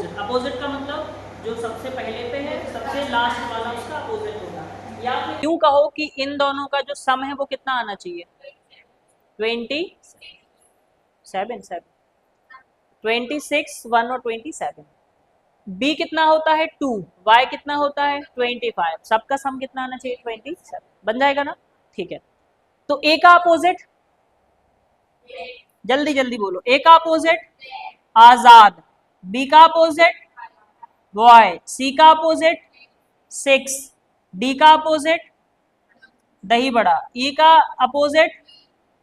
Opposite. Opposite का मतलब जो सबसे पहले पे है, सबसे लास्ट वाला उसका अपोजिट होगा। या फिर यूं कहो कि इन दोनों का जो सम है वो कितना आना चाहिए, 27 26 1 और 27। बी कितना होता है 2, वाई कितना होता है 25, सबका सम कितना आना चाहिए 27, बन जाएगा ना। ठीक है, तो ए का अपोजिट, जल्दी जल्दी बोलो, ए का अपोजिट आजाद, बी का अपोजिट बॉय, सी का अपोजिट 6, डी का अपोजिट दही बड़ा, ई का अपोजिट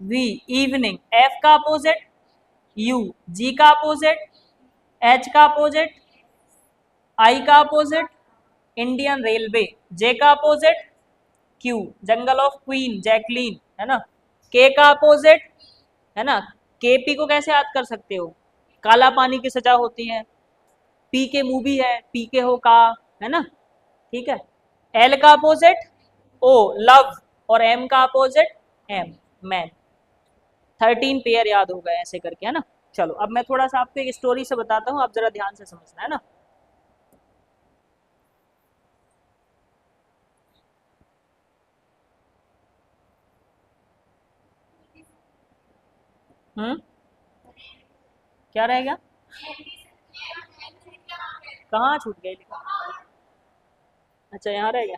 वी इवनिंग, एफ का अपोजिट यू, जी का अपोजिट एच का अपोजिट आई का अपोजिट इंडियन रेलवे, जे का opposite Q jungle of queen Jacqueline, है ना। के का अपोजिट, है ना, के पी को कैसे याद कर सकते हो, काला पानी की सजा होती है, पी के मूवी है, पी के हो का, है ना। ठीक है, एल का अपोजिट ओ लव, और एम का अपोजिट एम मैन। 13 पेयर याद हो गए ऐसे करके, है ना। चलो अब मैं थोड़ा सा आपको एक स्टोरी से बताता हूँ, आप जरा ध्यान से समझना, है ना। क्या रहेगा, कहाँ छूट गई लिखा, अच्छा यहाँ रह गया,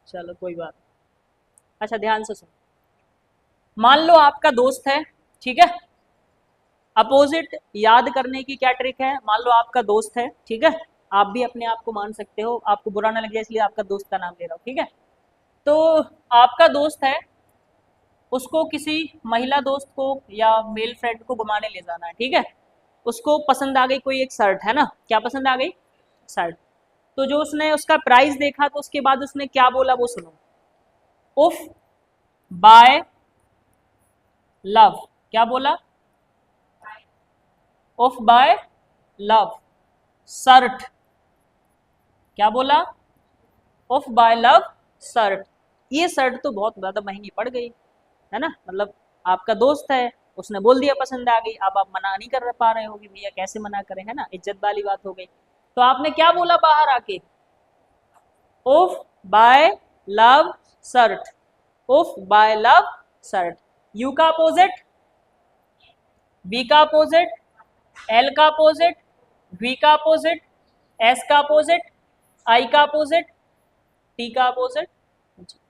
चलो कोई बात। अच्छा ध्यान से सुनो, मान लो आपका दोस्त है, ठीक है। अपोजिट याद करने की क्या ट्रिक है, मान लो आपका दोस्त है, ठीक है, आप भी अपने आप को मान सकते हो, आपको बुरा ना लग जाए इसलिए आपका दोस्त का नाम ले रहा हूँ, ठीक है। तो आपका दोस्त है, उसको किसी महिला दोस्त को या मेल फ्रेंड को घुमाने ले जाना है, ठीक है। उसको पसंद आ गई कोई एक शर्ट, है ना, क्या पसंद आ गई, शर्ट। तो जो उसने उसका प्राइस देखा तो उसके बाद उसने क्या बोला वो सुनो, उफ बाय लव, क्या बोला, उफ बाय लव शर्ट, क्या बोला, उफ बाय लव शर्ट। ये शर्ट तो बहुत ज्यादा महंगी पड़ गई, है ना, मतलब आपका दोस्त है, उसने बोल दिया पसंद आ गई, अब आप मना नहीं कर पा रहे हो कि भैया कैसे मना करें, है ना, इज्जत वाली बात हो गई। तो आपने क्या बोला बाहर आके, उफ बाय लव शर्ट, उफ बाय लव शर्ट। यू का अपोजिट, बी का अपोजिट, एल का अपोजिट, वी का अपोजिट, एस का अपोजिट, आई का अपोजिट, टी का अपोजिट,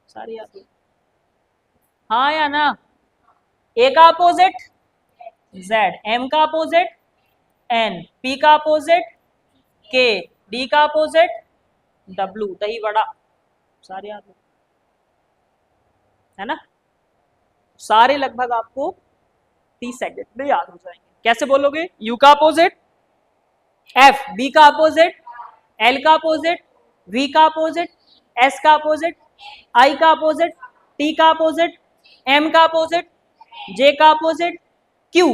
सारी याद, हाँ या ना। ए का अपोजिट जेड, एम का अपोजिट एन, पी का अपोजिट के, डी का अपोजिट डब्लू दही बड़ा, सारे याद है ना। सारे लगभग आपको 30 सेकंड में याद हो जाएंगे। कैसे बोलोगे, यू का अपोजिट एफ, बी का अपोजिट एल का अपोजिट, वी का अपोजिट एस का अपोजिट, आई का अपोजिट, टी का अपोजिट, एम का अपोजिट, जे का अपोजिट क्यू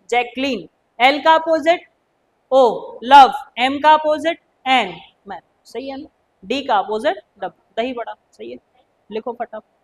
जैकलीन, एल का अपोजिट ओ लव, एम का अपोजिट एन मैन, सही है ना। डी का अपोजिट डब्ल्यू दही बड़ा, सही है, लिखो फटाफट।